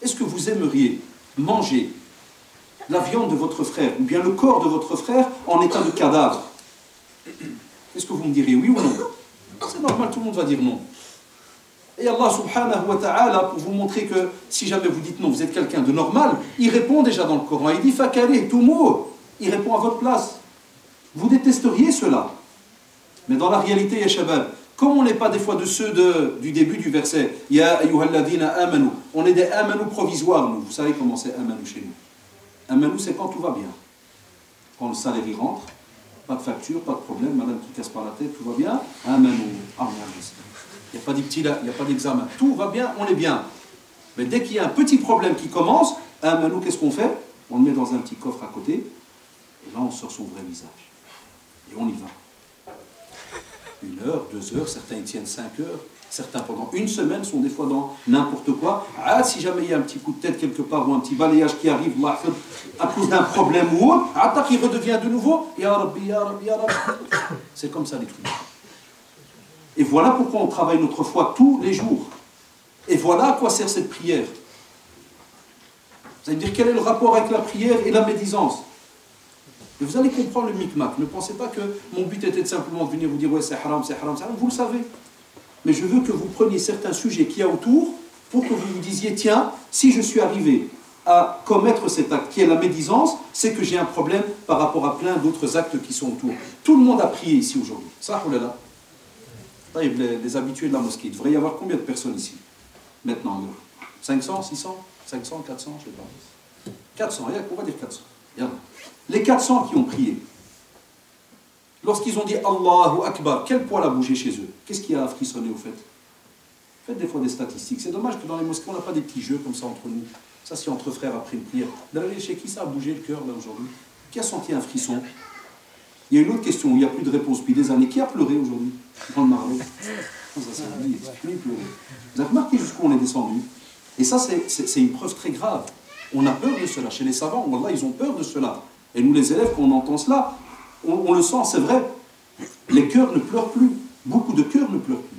est-ce que vous aimeriez manger la viande de votre frère, ou bien le corps de votre frère en état de cadavre? Est-ce que vous me direz oui ou non? C'est normal, tout le monde va dire non. Et Allah subhanahu wa ta'ala, pour vous montrer que si jamais vous dites non, vous êtes quelqu'un de normal, il répond déjà dans le Coran. Il dit fakari, tout mot. Il répond à votre place. Vous détesteriez cela. Mais dans la réalité, ya shabab, comme on n'est pas des fois de ceux du début du verset, ya ayyuhalladhina amanu, on est des amanu provisoires, nous. Vous savez comment c'est amanu chez nous? Amanu, c'est quand tout va bien. Quand le salaire y rentre, pas de facture, pas de problème, madame qui casse par la tête, tout va bien. Amanu, il n'y a pas de petit là, il n'y a pas d'examen. Tout va bien, on est bien. Mais dès qu'il y a un petit problème qui commence, amanu, qu'est-ce qu'on fait? On le met dans un petit coffre à côté, et là on sort son vrai visage. Et on y va. 1 heure, 2 heures, certains y tiennent 5 heures, certains pendant une semaine sont des fois dans n'importe quoi. Ah, si jamais il y a un petit coup de tête quelque part ou un petit balayage qui arrive à cause d'un problème ou autre, attaque, il redevient de nouveau. Ya Rabbi, Ya Rabbi, Ya Rabbi. C'est comme ça les trucs. Et voilà pourquoi on travaille notre foi tous les jours. Et voilà à quoi sert cette prière. Vous allez me dire quel est le rapport avec la prière et la médisance. Et vous allez comprendre le micmac. Ne pensez pas que mon but était de simplement de venir vous dire ouais c'est haram, c'est haram, c'est haram. Vous le savez. Mais je veux que vous preniez certains sujets qu'il y a autour pour que vous vous disiez tiens, si je suis arrivé à commettre cet acte qui est la médisance, c'est que j'ai un problème par rapport à plein d'autres actes qui sont autour. Tout le monde a prié ici aujourd'hui. Ça, oh là là. Les habitués de la mosquée. Il devrait y avoir combien de personnes ici maintenant? 500, 600, 500, 400, je ne sais pas. 400, on va dire 400. Les 400 qui ont prié, lorsqu'ils ont dit Allahu Akbar, quel poil a bougé chez eux? Qu'est-ce qui a frissonné au fait? Faites des fois des statistiques. C'est dommage que dans les mosquées, on n'a pas des petits jeux comme ça entre nous. Ça, c'est entre frères après une prière. D'ailleurs, chez qui ça a bougé le cœur là aujourd'hui? Qui a senti un frisson? Il y a une autre question où il n'y a plus de réponse depuis des années. Qui a pleuré aujourd'hui dans le Maroc? Ça s'est oublié. Vous avez remarqué jusqu'où on est descendu? Et ça, c'est une preuve très grave. On a peur de cela. Chez les savants, wallah, ils ont peur de cela. Et nous, les élèves, quand on entend cela, on le sent, c'est vrai. Les cœurs ne pleurent plus. Beaucoup de cœurs ne pleurent plus.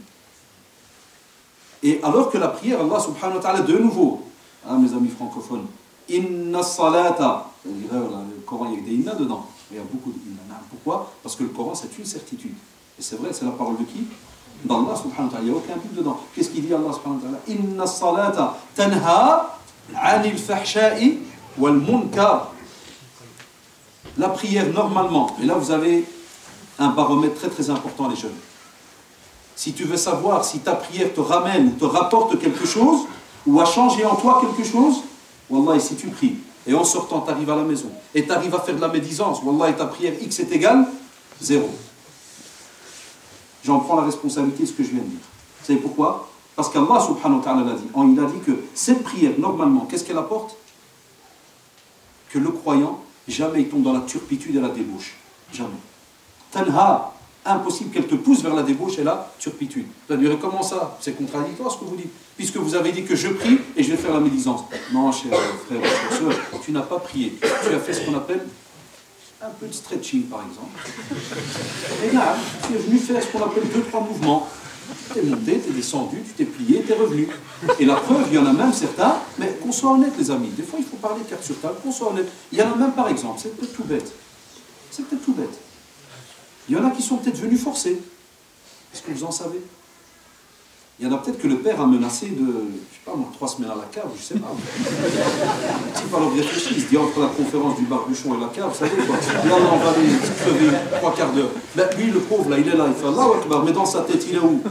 Et alors que la prière, Allah subhanahu wa ta'ala, de nouveau, hein, mes amis francophones, inna salata, le Coran, il y a des inna dedans. Il y a beaucoup de inna. Pourquoi? Parce que le Coran, c'est une certitude. Et c'est vrai, c'est la parole de qui? D'Allah subhanahu wa ta'ala. Il n'y a aucun doute dedans. Qu'est-ce qu'il dit Allah subhanahu wa ta'ala? Inna salata tanha anil fahsha'i wal munkar. La prière, normalement, et là vous avez un baromètre très très important, les jeunes. Si tu veux savoir si ta prière te ramène ou te rapporte quelque chose, ou a changé en toi quelque chose, wallah, si tu pries, et en sortant, tu arrives à la maison, et tu arrives à faire de la médisance, wallah, et ta prière X est égale, 0. J'en prends la responsabilité de ce que je viens de dire. Vous savez pourquoi? Parce qu'Allah subhanahu wa ta'ala l'a dit. Il a dit que cette prière, normalement, qu'est-ce qu'elle apporte? Que le croyant, jamais il tombe dans la turpitude et la débauche. Jamais. Tanha, impossible qu'elle te pousse vers la débauche et la turpitude. Vous allez dire, comment ça? C'est contradictoire ce que vous dites. Puisque vous avez dit que je prie et je vais faire la médisance. Non, cher frère, chère soeur, tu n'as pas prié. Tu as fait ce qu'on appelle un peu de stretching, par exemple. Et là, tu es venu faire ce qu'on appelle 2-3 mouvements. Tu es monté, tu es descendu, tu t'es plié, tu es revenu. Et la preuve, il y en a même certains, mais qu'on soit honnête les amis, des fois il faut parler carte sur table, qu'on soit honnête. Il y en a même par exemple, c'est peut-être tout bête. C'est peut-être tout bête. Il y en a qui sont peut-être venus forcer. Est-ce que vous en savez? Il y en a peut-être que le père a menacé de, je sais pas moi, 3 semaines à la cave, je sais pas. Le type alors réfléchit, il se dit entre la conférence du barbuchon et la cave, vous savez quoi. Là, on va aller crever 3 quarts d'heure. Ben, lui, le pauvre, là, il est là, il fait Allahu Akbar, mais dans sa tête, il est où?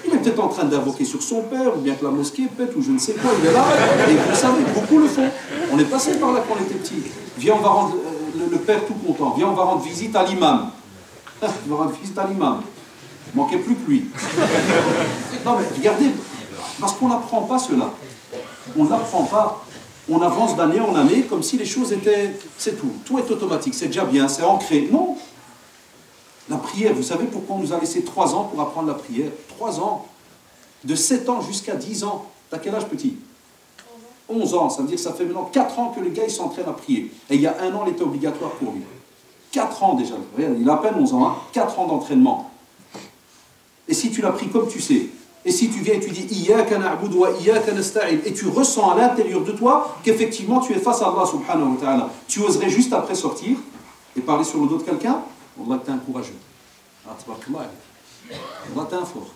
Il est peut-être en train d'invoquer sur son père, ou bien que la mosquée pète, ou je ne sais quoi, il est là. Et vous savez, beaucoup le font. On est passé par là quand on était petit. Viens, on va rendre le père tout content. Viens, on va rendre visite à l'imam. On va rendre visite à l'imam. Il ne manquait plus que lui. Non mais regardez, parce qu'on n'apprend pas cela. On ne l'apprend pas. On avance d'année en année comme si les choses étaient... C'est tout. Tout est automatique, c'est déjà bien, c'est ancré. Non. La prière, vous savez pourquoi on nous a laissé 3 ans pour apprendre la prière? 3 ans. De 7 ans jusqu'à 10 ans. T'as quel âge petit? 11 ans. Ça veut dire que ça fait maintenant 4 ans que le gars il s'entraîne à prier. Et il y a 1 an, il était obligatoire pour lui. 4 ans déjà. Il a à peine 11 ans. Hein. 4 ans d'entraînement. Et si tu l'as pris comme tu sais, Et si tu viens et tu dis Iyyaka na'budu wa iyyaka nasta'in, et tu ressens à l'intérieur de toi qu'effectivement tu es face à Allah subhanahu wa ta'ala, tu oserais juste après sortir et parler sur le dos de quelqu'un? Allah, t'es un courageux. Allah, t'es un fort.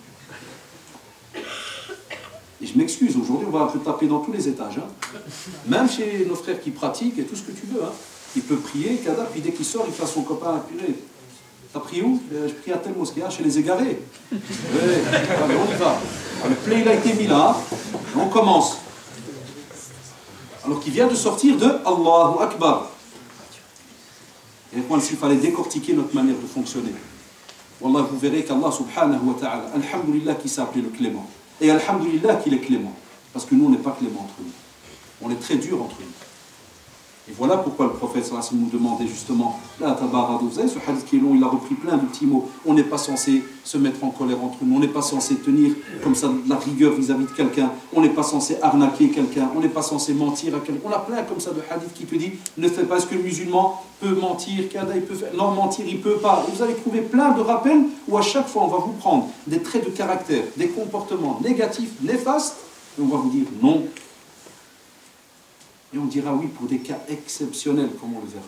Et je m'excuse, aujourd'hui on va un peu taper dans tous les étages. Hein. Même chez nos frères qui pratiquent et tout ce que tu veux. Hein. Il peut prier, Kada, puis dès qu'il sort, il fait à son copain purée. T'as prié où? Je prie à telle mosquée, chez les égarés. Oui, allez, on y va. Le play il a été mis là, on commence. Alors qu'il vient de sortir de Allahu Akbar. Et moi, s'il fallait décortiquer notre manière de fonctionner, Wallah, vous verrez qu'Allah subhanahu wa ta'ala, alhamdulillah qui s'est appelé le clément. Et alhamdulillah qu'il est clément. Parce que nous, on n'est pas clément entre nous. On est très dur entre nous. Et voilà pourquoi le prophète sallallahu alayhi wa sallam nous demandait justement, là, tabaradu, vous savez, ce hadith qui est long, il a repris plein de petits mots. On n'est pas censé se mettre en colère entre nous. On n'est pas censé tenir comme ça de la rigueur vis-à-vis de quelqu'un. On n'est pas censé arnaquer quelqu'un. On n'est pas censé mentir à quelqu'un. On a plein comme ça de hadiths qui te dit, ne fais pas, est-ce que le musulman peut mentir, Kada, il peut faire, non, mentir, il ne peut pas. Et vous allez trouver plein de rappels où à chaque fois on va vous prendre des traits de caractère, des comportements négatifs, néfastes, et on va vous dire non. Et on dira oui pour des cas exceptionnels, comme on le verra.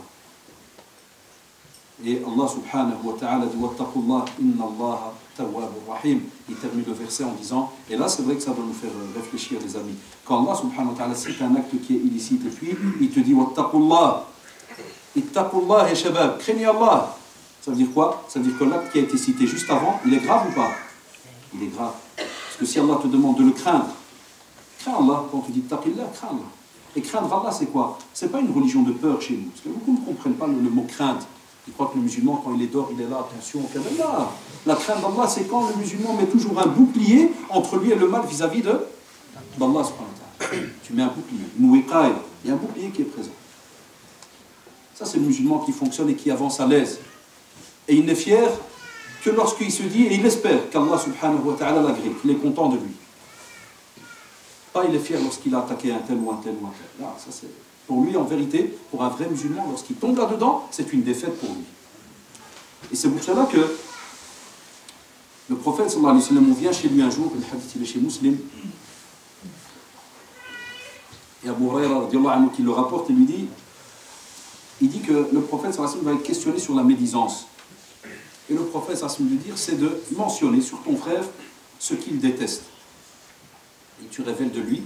Et Allah subhanahu wa ta'ala dit Wattaqullah inna Allah tawwabur rahim. Il termine le verset en disant, et là c'est vrai que ça doit nous faire réfléchir les amis. Quand Allah subhanahu wa ta'ala cite un acte qui est illicite, et puis il te dit Wattaqullah, ittaqullah et shabab, craignez Allah. Ça veut dire quoi? Ça veut dire que l'acte qui a été cité juste avant, il est grave ou pas? Il est grave. Parce que si Allah te demande de le craindre, crains Allah. Quand tu dis taqillah, crains Allah. Et craindre Allah, c'est quoi? C'est pas une religion de peur chez nous. Parce que beaucoup ne comprennent pas le mot crainte. Ils croient que le musulman, quand il est dehors, il est là, attention, là. La crainte d'Allah, c'est quand le musulman met toujours un bouclier entre lui et le mal vis-à-vis d'Allah. Tu mets un bouclier, une wiqaya. Il y a un bouclier qui est présent. Ça, c'est le musulman qui fonctionne et qui avance à l'aise. Et il n'est fier que lorsqu'il se dit, et il espère qu'Allah subhanahu wa ta'ala l'agrée, qu'il est content de lui. Pas il est fier lorsqu'il a attaqué un tel ou un tel ou un tel. Là, ça c'est pour lui, en vérité, pour un vrai musulman, lorsqu'il tombe là-dedans, c'est une défaite pour lui. Et c'est pour cela que le prophète sallallahu alayhi wa sallam, on vient chez lui un jour, le hadith il est chez Muslim, et Abu Huraira radiallahu anhu qui le rapporte et lui dit, il dit que le prophète sallallahu alayhi wa sallam va être questionné sur la médisance. Et le prophète sallallahu alayhi wa sallam lui dire, c'est de mentionner sur ton frère ce qu'il déteste. Et tu révèles de lui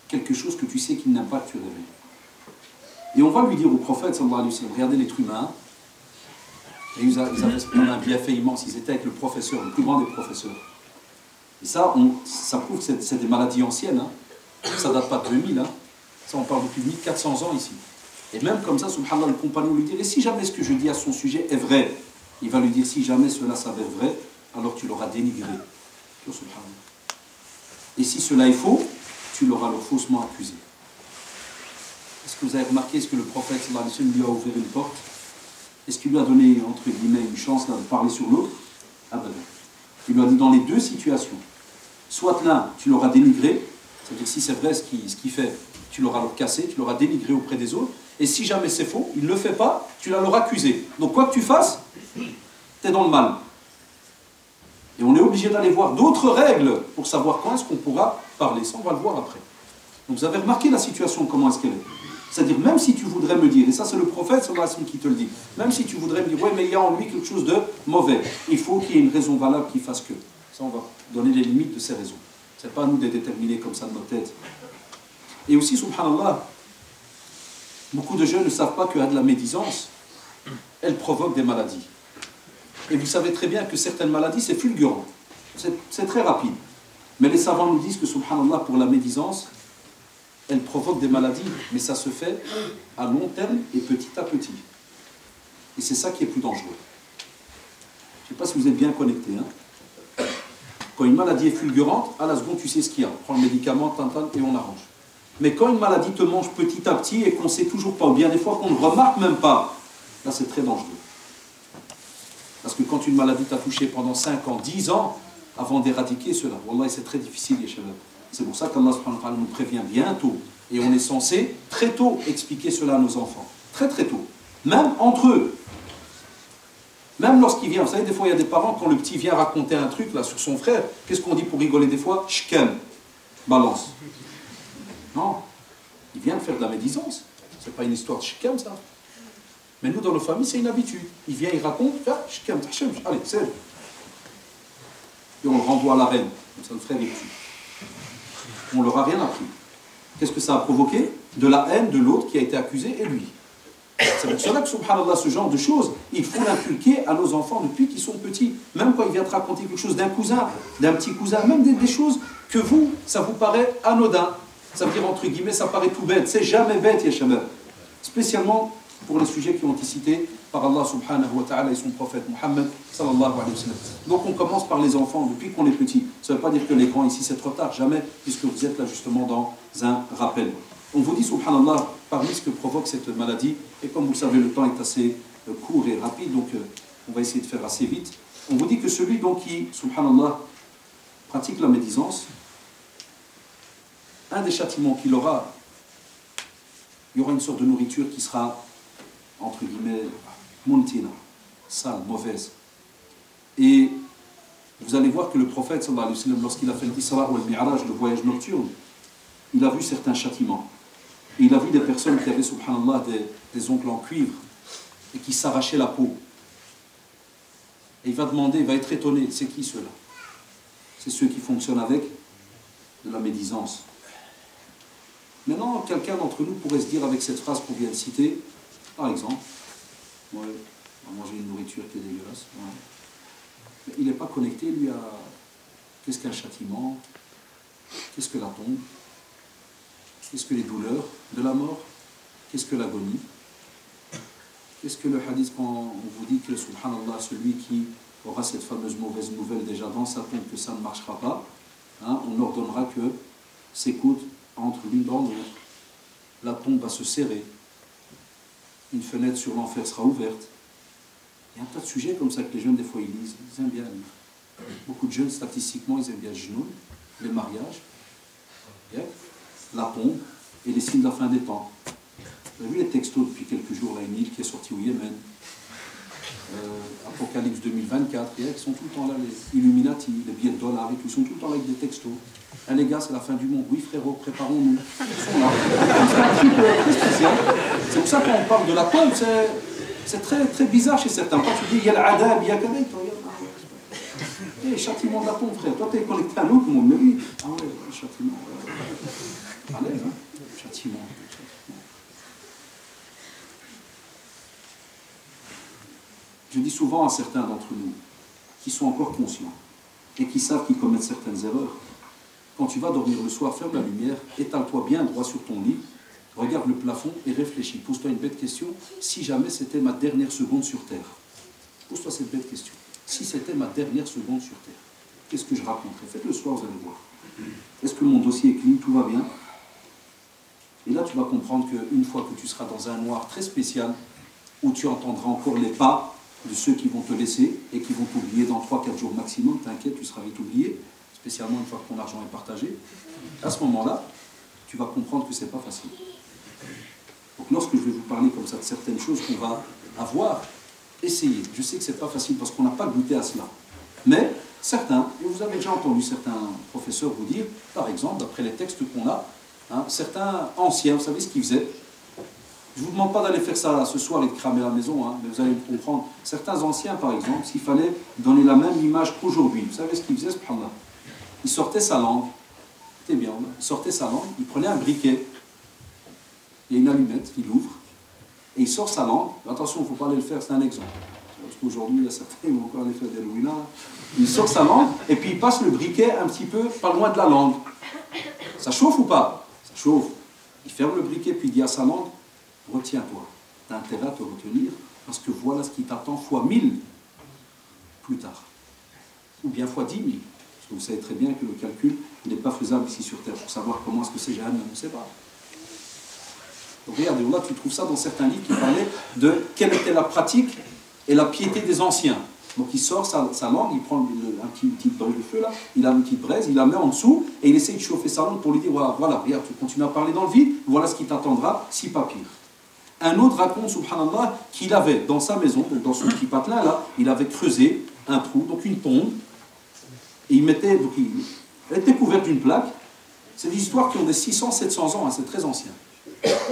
quelque chose que tu sais qu'il n'a pas, que tu révèles. Et on va lui dire au prophète, sallallahu alayhi wa sallam, regardez l'être humain, et ils avaient un bienfait immense, ils étaient avec le professeur, le plus grand des professeurs. Et ça, ça prouve que c'est des maladies anciennes, hein. Ça date pas de 2000, hein. Ça on parle depuis 1400 ans ici. Et même comme ça, subhanallah, le compagnon lui dit, et si jamais ce que je dis à son sujet est vrai, il va lui dire, si jamais cela s'avère vrai, alors tu l'auras dénigré. Subhanallah. Et si cela est faux, tu l'auras alors faussement accusé. Est-ce que vous avez remarqué, est-ce que le prophète sallallahu alayhi wa sallam lui a ouvert une porte? Est-ce qu'il lui a donné, entre guillemets, une chance là, de parler sur l'autre? Ah ben non. Il lui a dit dans les deux situations. Soit l'un, tu l'auras dénigré, c'est-à-dire si c'est vrai ce qu'il fait, tu l'auras alors cassé, tu l'auras dénigré auprès des autres. Et si jamais c'est faux, il ne le fait pas, tu l'as alors accusé. Donc quoi que tu fasses, tu es dans le mal. Et on est obligé d'aller voir d'autres règles pour savoir quand est-ce qu'on pourra parler. Ça, on va le voir après. Donc vous avez remarqué la situation, comment est-ce qu'elle est. C'est-à-dire, même si tu voudrais me dire, et ça c'est le prophète sallallahu alayhi wa sallam qui te le dit, même si tu voudrais me dire, ouais, mais il y a en lui quelque chose de mauvais, il faut qu'il y ait une raison valable qui fasse que. Ça, on va donner les limites de ces raisons. Ce n'est pas à nous de les déterminer comme ça de notre tête. Et aussi, subhanallah, beaucoup de jeunes ne savent pas que de la médisance, elle provoque des maladies. Et vous savez très bien que certaines maladies, c'est fulgurant. C'est très rapide. Mais les savants nous disent que, subhanallah, pour la médisance, elle provoque des maladies, mais ça se fait à long terme et petit à petit. Et c'est ça qui est plus dangereux. Je ne sais pas si vous êtes bien connectés. Hein. Quand une maladie est fulgurante, à la seconde, tu sais ce qu'il y a. On prend le médicament, et on arrange. Mais quand une maladie te mange petit à petit et qu'on ne sait toujours pas, ou bien des fois qu'on ne remarque même pas, là c'est très dangereux. Parce que quand une maladie t'a touché pendant 5 ans, 10 ans, avant d'éradiquer cela, wallah, c'est très difficile, les shabab. C'est pour ça qu'Allah subhanahu wa ta'ala nous prévient bientôt. Et on est censé très tôt expliquer cela à nos enfants. Très très tôt. Même entre eux. Même lorsqu'il vient, vous savez, des fois il y a des parents, quand le petit vient raconter un truc là sur son frère, qu'est-ce qu'on dit pour rigoler des fois? Shkem, balance. Non, il vient de faire de la médisance. C'est pas une histoire de shkem ça. Mais nous dans nos familles, c'est une habitude. Il vient, il raconte, shkem, allez, c'est. Et on le renvoie à la reine. Comme ça le frère est tue. On leur a rien appris. Qu'est-ce que ça a provoqué? De la haine de l'autre qui a été accusé et lui. C'est pour cela que, subhanallah, ce genre de choses, il faut l'inculquer à nos enfants depuis qu'ils sont petits. Même quand ils viennent te raconter quelque chose d'un cousin, d'un petit cousin, même des choses que vous, ça vous paraît anodin. Ça veut dire, entre guillemets, ça paraît tout bête. C'est jamais bête, Yashamel. Spécialement pour les sujets qui ont été cités par Allah subhanahu wa ta'ala et son prophète Muhammad sallallahu alayhi wa sallam. Donc on commence par les enfants depuis qu'on est petit. Ça ne veut pas dire que les grands ici c'est trop tard, jamais, puisque vous êtes là justement dans un rappel. On vous dit subhanallah, parmi ce que provoque cette maladie, et comme vous le savez le temps est assez court et rapide, donc on va essayer de faire assez vite. On vous dit que celui donc qui, subhanallah, pratique la médisance, un des châtiments qu'il aura, il y aura une sorte de nourriture qui sera, entre guillemets, muntina, sale, mauvaise. Et vous allez voir que le prophète, sallallahu alayhi wa sallam, lorsqu'il a fait l'Isra ou le Mi'raj, le voyage nocturne, il a vu certains châtiments. Et il a vu des personnes qui avaient, subhanallah, des ongles en cuivre et qui s'arrachaient la peau. Et il va demander, il va être étonné, c'est qui ceux-là? C'est ceux qui fonctionnent avec de la médisance. Maintenant, quelqu'un d'entre nous pourrait se dire avec cette phrase qu'on vient de citer, par exemple, ouais, on va manger une nourriture qui est dégueulasse. Ouais. Mais il n'est pas connecté, lui, à qu'est-ce qu'un châtiment, qu'est-ce que la tombe, qu'est-ce que les douleurs de la mort, qu'est-ce que l'agonie, qu'est-ce que le hadith quand on vous dit que, subhanallah, celui qui aura cette fameuse mauvaise nouvelle déjà dans sa tombe, que ça ne marchera pas, hein, on ordonnera que s'écoute entre l'une dans l'autre, la tombe va se serrer, une fenêtre sur l'enfer sera ouverte. Il y a un tas de sujets comme ça que les jeunes, des fois, ils lisent. Ils aiment bien lire. Beaucoup de jeunes, statistiquement, ils aiment bien le genou, les mariages, la tombe et les signes de la fin des temps. Vous avez vu les textos depuis quelques jours, là, une île qui est sortie au Yémen, Apocalypse 2024, ils sont tout le temps là, les Illuminati, les billets de dollars et tout, ils sont tout le temps là avec des textos. Ah, les gars, c'est la fin du monde. Oui, frérot, préparons-nous. Ils sont là. C'est un truc très spécial. C'est pour ça qu'on parle de la tombe, c'est très, très bizarre chez certains. Quand tu dis, il y a l'adab, il y a kadai, tu regardes. Châtiment de la tombe, frère. Toi, tu es connecté à l'autre monde. Mais oui, ah ouais, châtiment. Allez, hein, châtiment. Je dis souvent à certains d'entre nous, qui sont encore conscients, et qui savent qu'ils commettent certaines erreurs, quand tu vas dormir le soir, ferme la lumière, étale-toi bien droit sur ton lit, regarde le plafond et réfléchis. Pose-toi une bête question, si jamais c'était ma dernière seconde sur Terre. Pose-toi cette bête question. Si c'était ma dernière seconde sur Terre, qu'est-ce que je raconterais? Faites le soir, vous allez voir. Est-ce que mon dossier est clean, tout va bien? Et là, tu vas comprendre qu'une fois que tu seras dans un noir très spécial, où tu entendras encore les pas de ceux qui vont te laisser et qui vont t'oublier dans 3-4 jours maximum, t'inquiète, tu seras vite oublié, spécialement une fois que ton argent est partagé. À ce moment-là, tu vas comprendre que c'est pas facile. Donc lorsque je vais vous parler comme ça de certaines choses qu'on va avoir, essayez. Je sais que c'est pas facile parce qu'on n'a pas goûté à cela. Mais certains, et vous avez déjà entendu certains professeurs vous dire, par exemple, d'après les textes qu'on a, hein, certains anciens, vous savez ce qu'ils faisaient? Je ne vous demande pas d'aller faire ça ce soir et de cramer la maison, hein, mais vous allez me comprendre. Certains anciens, par exemple, s'il fallait donner la même image qu'aujourd'hui, vous savez ce qu'ils faisaient, subhanallah? Il sortait sa langue, c'était bien, il sortait sa langue, il prenait un briquet, il y a une allumette, il ouvre, et il sort sa langue. Attention, il ne faut pas aller le faire, c'est un exemple. Parce qu'aujourd'hui, il y a certains qui vont encore aller faire des louina. Il sort sa langue, et puis il passe le briquet un petit peu pas loin de la langue. Ça chauffe ou pas? Ça chauffe. Il ferme le briquet, puis il dit à sa langue, retiens-toi, tu as intérêt à te retenir, parce que voilà ce qui t'attend fois 1000 plus tard. Ou bien fois 10 000. Parce que vous savez très bien que le calcul n'est pas faisable ici sur Terre. Pour savoir comment est-ce que c'est Jahannam, on ne sait pas. Donc regardez, là tu trouves ça dans certains livres qui parlaient de quelle était la pratique et la piété des anciens. Donc il sort sa langue, il prend un petit brûle de feu là, il a une petite braise, il la met en dessous et il essaye de chauffer sa langue pour lui dire voilà, regarde, tu continues à parler dans le vide, voilà ce qui t'attendra, si pas pire. Un autre raconte, subhanallah, qu'il avait dans sa maison, donc dans son petit patelin là, il avait creusé un trou, donc une tombe, et elle était couverte d'une plaque. C'est des histoires qui ont des 600, 700 ans, hein, c'est très ancien.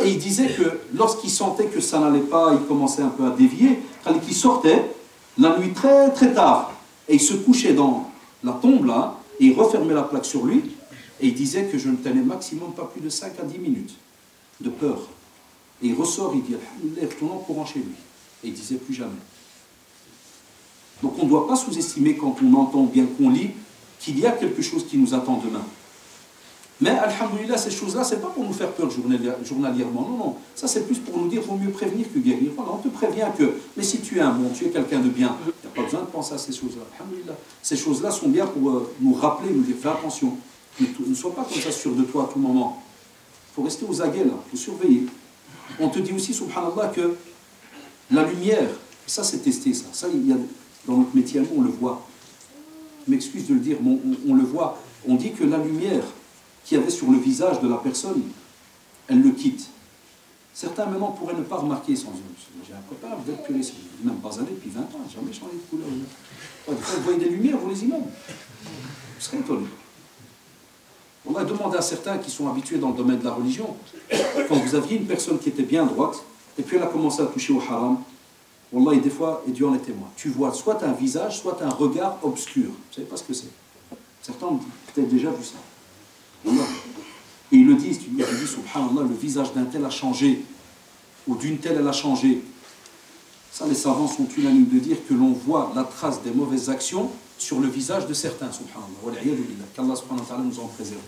Et il disait que lorsqu'il sentait que ça n'allait pas, il commençait un peu à dévier, qu'il sortait la nuit très très tard, et il se couchait dans la tombe là, et il refermait la plaque sur lui, et il disait que je ne tenais maximum pas plus de 5 à 10 minutes de peur. Et il ressort, il dit alhamdoulilah, il retourne en courant chez lui. Et il disait plus jamais. Donc on ne doit pas sous-estimer quand on entend bien qu'on lit qu'il y a quelque chose qui nous attend demain. Mais alhamdoulilah, ces choses-là, ce n'est pas pour nous faire peur journalièrement. Non, non. Ça, c'est plus pour nous dire qu'il vaut mieux prévenir que guérir. Voilà, on te prévient que, mais si tu es un bon, tu es quelqu'un de bien, il n'y a pas besoin de penser à ces choses-là. Alhamdoulilah. Ces choses-là sont bien pour nous rappeler, nous dire fais attention. Ne sois pas comme ça sûr de toi à tout moment. Il faut rester aux aguets, là. Il faut surveiller. On te dit aussi, subhanallah, que la lumière, ça c'est testé, ça. Ça, il y a, dans notre métier, on le voit. Je m'excuse de le dire, mais on le voit. On dit que la lumière qu'il y avait sur le visage de la personne, elle le quitte. Certains maintenant pourraient ne pas remarquer sans yeux. J'ai un copain, vous êtes puré, même pas allé depuis 20 ans, jamais changé de couleur. Vous voyez des lumières, vous les imams. Vous serez étonnés. On va demander à certains qui sont habitués dans le domaine de la religion, quand vous aviez une personne qui était bien droite, et puis elle a commencé à toucher au haram, Wallah, et des fois, et Dieu en est témoin, tu vois soit un visage, soit un regard obscur. Vous ne savez pas ce que c'est. Certains ont peut-être déjà vu ça. Wallah. Et ils le disent, tu dis, subhanallah, le visage d'un tel a changé, ou d'une telle elle a changé. Ça, les savants sont unanimes de dire que l'on voit la trace des mauvaises actions sur le visage de certains, subhanallah. Qu'Allah subhanahu wa ta'ala nous en préserve.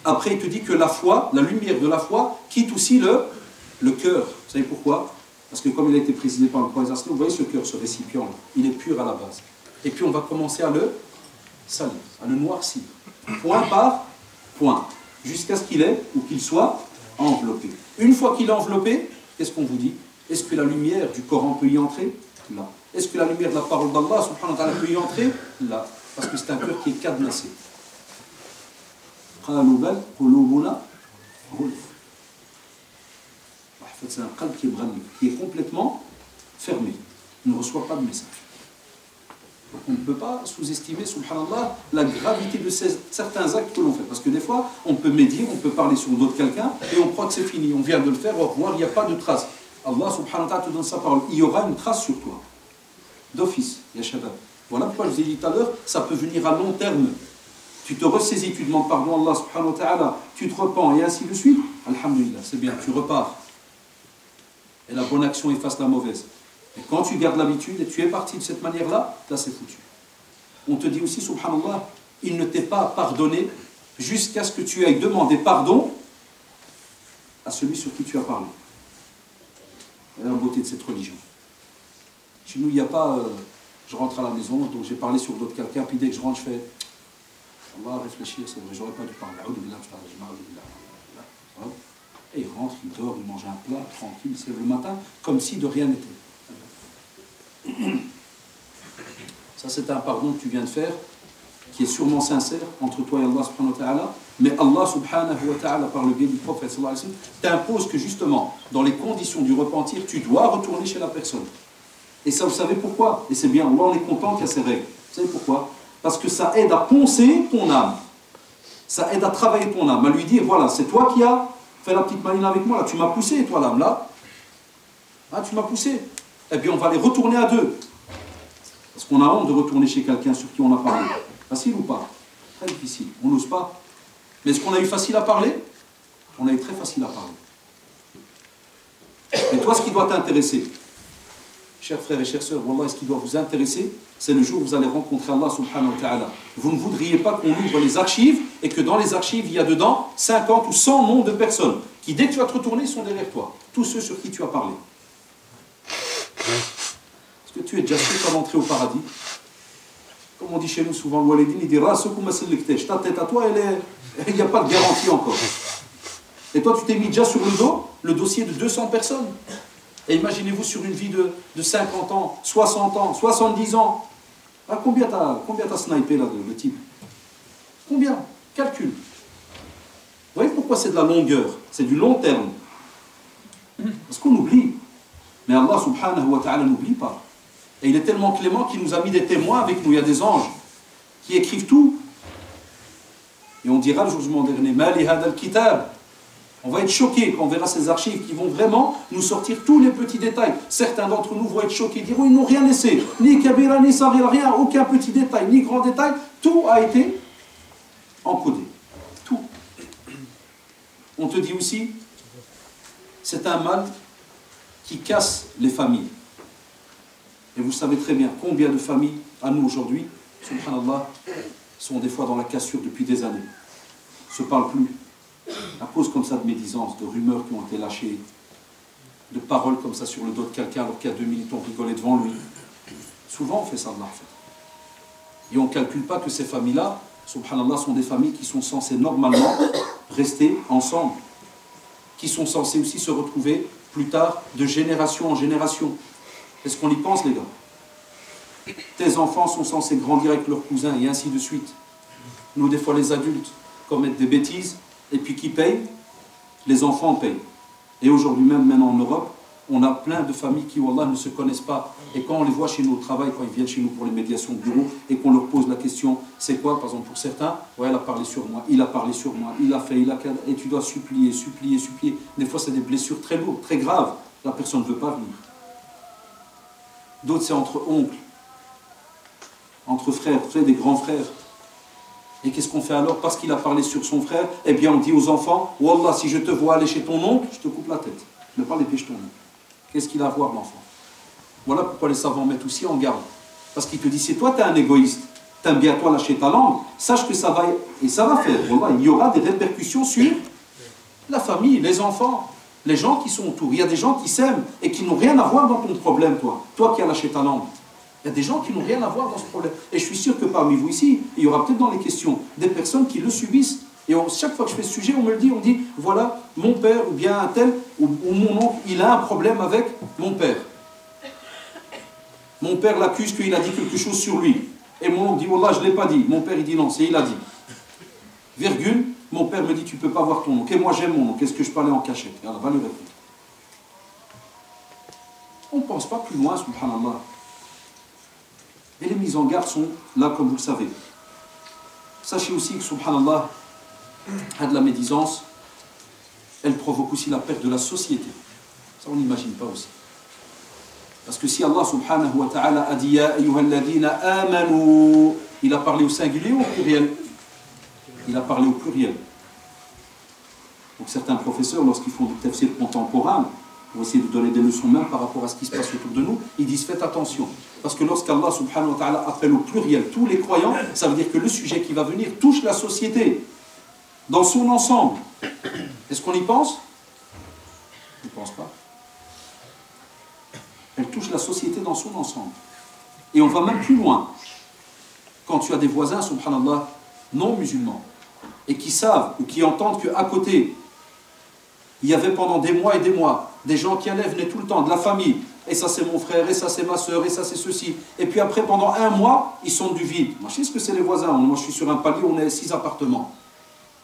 Après, il te dit que la foi, la lumière de la foi, quitte aussi le cœur. Vous savez pourquoi? Parce que comme il a été précisé par le prophète, vous voyez ce cœur, ce récipient, il est pur à la base. Et puis on va commencer à le salir, à le noircir, point par point, jusqu'à ce qu'il ait ou qu'il soit enveloppé. Une fois qu'il est enveloppé, qu'est-ce qu'on vous dit? Est-ce que la lumière du Coran peut y entrer? Là. Est-ce que la lumière de la parole d'Allah subhanahu wa ta'ala peut y entrer? Là. Parce que c'est un cœur qui est cadenassé. En fait, c'est un qalb qui est complètement fermé. Il ne reçoit pas de message. Donc on ne peut pas sous-estimer, subhanallah, la gravité de certains actes que l'on fait. Parce que des fois, on peut médire, on peut parler sur d'autres quelqu'un, et on croit que c'est fini. On vient de le faire, au revoir, il n'y a pas de trace. Allah subhanahu wa ta'ala te donne sa parole. Il y aura une trace sur toi. D'office, ya shabab. Voilà pourquoi je vous ai dit tout à l'heure, ça peut venir à long terme. Tu te ressaisis, tu demandes pardon à Allah subhanahu wa ta'ala, tu te repens, et ainsi de suite. Alhamdulillah, c'est bien, tu repars. Et la bonne action efface la mauvaise. Et quand tu gardes l'habitude et tu es parti de cette manière-là, là c'est foutu. On te dit aussi, subhanallah, il ne t'est pas pardonné jusqu'à ce que tu ailles demander pardon à celui sur qui tu as parlé. C'est la beauté de cette religion. Chez nous, il n'y a pas, je rentre à la maison, donc j'ai parlé sur d'autres quelqu'un, puis dès que je rentre, je fais, on va réfléchir, c'est vrai, j'aurais pas dû parler. Et il rentre, il dort, il mange un plat, tranquille, il se lève le matin, comme si de rien n'était. Ça, c'est un pardon que tu viens de faire, qui est sûrement sincère entre toi et Allah subhanahu wa ta'ala, mais Allah subhanahu wa ta'ala, par le biais du prophète sallallahu alayhi wa sallam, t'impose que justement, dans les conditions du repentir, tu dois retourner chez la personne. Et ça, vous savez pourquoi? Et c'est bien, Allah, on est content qu'il y a ces règles. Vous savez pourquoi? Parce que ça aide à poncer ton âme. Ça aide à travailler ton âme, à lui dire, voilà, c'est toi qui as fait la petite maline avec moi, là, tu m'as poussé, toi, l'âme, là. Ah, tu m'as poussé. Eh bien, on va les retourner à deux. Parce qu'on a honte de retourner chez quelqu'un sur qui on a parlé. Facile ou pas? Très difficile. On n'ose pas. Mais est-ce qu'on a eu facile à parler? On a eu très facile à parler. Mais toi, ce qui doit t'intéresser, chers frères et chères sœurs, Wallah, ce qui doit vous intéresser, c'est le jour où vous allez rencontrer Allah subhanahu wa ta'ala. Vous ne voudriez pas qu'on ouvre les archives et que dans les archives, il y a dedans 50 ou 100 noms de personnes qui, dès que tu vas te retourner, sont derrière toi. Tous ceux sur qui tu as parlé. Est-ce que tu es déjà sûr d'entrer au paradis? Comme on dit chez nous souvent, le Walidin, il dira ta tête à toi, il n'y a pas de garantie encore. Et toi, tu t'es mis déjà sur le dos, le dossier de 200 personnes. Et imaginez-vous sur une vie de 50 ans, 60 ans, 70 ans. Ah, combien t'as snipé là, le type? Combien? Calcul. Vous voyez pourquoi c'est de la longueur? C'est du long terme. Parce qu'on oublie. Mais Allah subhanahu wa ta'ala n'oublie pas. Et il est tellement clément qu'il nous a mis des témoins avec nous. Il y a des anges qui écrivent tout. Et on dira le jugement dernier, Mali hadal kitab. On va être choqués quand on verra ces archives qui vont vraiment nous sortir tous les petits détails. Certains d'entre nous vont être choqués, diront ils n'ont rien laissé. Ni kabira, ni saghira, rien, aucun petit détail, ni grand détail. Tout a été encodé. Tout. On te dit aussi, c'est un mal qui casse les familles. Et vous savez très bien combien de familles, à nous aujourd'hui, subhanallah, sont des fois dans la cassure depuis des années. Ne se parlent plus. À cause comme ça de médisances, de rumeurs qui ont été lâchées, de paroles comme ça sur le dos de quelqu'un alors qu'il y a 2 minutes on rigolait devant lui. Souvent on fait ça de l'argent. Et on ne calcule pas que ces familles-là, subhanallah, sont des familles qui sont censées normalement rester ensemble, qui sont censées aussi se retrouver plus tard de génération en génération. Est-ce qu'on y pense, les gars? Tes enfants sont censés grandir avec leurs cousins et ainsi de suite. Nous, des fois, les adultes commettent des bêtises et puis qui paye? Les enfants payent. Et aujourd'hui même, maintenant en Europe, on a plein de familles qui, wallah, ne se connaissent pas. Et quand on les voit chez nous au travail, quand ils viennent chez nous pour les médiations de bureau, et qu'on leur pose la question, c'est quoi, par exemple, pour certains, ouais, elle a parlé sur moi, il a parlé sur moi, il a fait, il a... Et tu dois supplier, supplier, supplier. Des fois, c'est des blessures très lourdes, très graves. La personne ne veut pas venir. D'autres, c'est entre oncles, entre frères, vous savez, des grands frères. Et qu'est-ce qu'on fait alors? Parce qu'il a parlé sur son frère, eh bien, on dit aux enfants, wallah, si je te vois aller chez ton oncle, je te coupe la tête. Ne pas l'épée ton oncle. Qu'est-ce qu'il a à voir, l'enfant? Voilà pourquoi les savants mettent aussi en garde. Parce qu'il te dit, si toi, tu es un égoïste, t'aimes bien toi lâcher ta langue, sache que ça va, et ça va faire. Wallah, il y aura des répercussions sur la famille, les enfants, les gens qui sont autour. Il y a des gens qui s'aiment et qui n'ont rien à voir dans ton problème, toi. Toi qui as lâché ta langue. Il y a des gens qui n'ont rien à voir dans ce problème. Et je suis sûr que parmi vous ici, il y aura peut-être dans les questions des personnes qui le subissent. Et chaque fois que je fais ce sujet, on me le dit, on dit, voilà, mon père ou bien un tel, ou mon oncle, il a un problème avec mon père. Mon père l'accuse qu'il a dit quelque chose sur lui. Et mon oncle dit, wallah, je ne l'ai pas dit. Mon père, il dit non, c'est il a dit. Virgule, mon père me dit, tu ne peux pas voir ton oncle. Et moi, j'aime mon oncle. Qu'est-ce que je parlais en cachette? Et alors, va lui répondre. On ne pense pas plus loin, subhanallah. Et les mises en garde sont là, comme vous le savez. Sachez aussi que, subhanallah, de la médisance, elle provoque aussi la perte de la société. Ça, on n'imagine pas aussi. Parce que si Allah subhanahu wa ta'ala a dit Ya ayyuhalladhina amanu, il a parlé au singulier ou au pluriel? Il a parlé au pluriel. Donc certains professeurs, lorsqu'ils font du tafsir contemporain, pour essayer de donner des leçons même par rapport à ce qui se passe autour de nous, ils disent faites attention. Parce que lorsqu'Allah subhanahu wa ta'ala appelle au pluriel tous les croyants, ça veut dire que le sujet qui va venir touche la société dans son ensemble. Est-ce qu'on y pense? On ne pense pas. Elle touche la société dans son ensemble. Et on va même plus loin. Quand tu as des voisins, subhanallah, non musulmans, et qui savent ou qui entendent qu'à côté, il y avait pendant des mois et des mois, des gens qui allaient, venaient tout le temps, de la famille, et ça c'est mon frère, et ça c'est ma soeur, et ça c'est ceci. Et puis après, pendant un mois, ils sont du vide. Moi, je sais ce que c'est les voisins. Moi, je suis sur un palier où on est 6 appartements.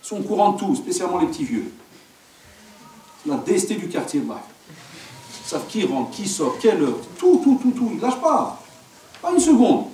Ils sont au courant de tout, spécialement les petits vieux. La DST du quartier, bah. Ils savent qui rentre, qui sort, quelle heure, tout. Ils ne lâchent pas. Pas une seconde.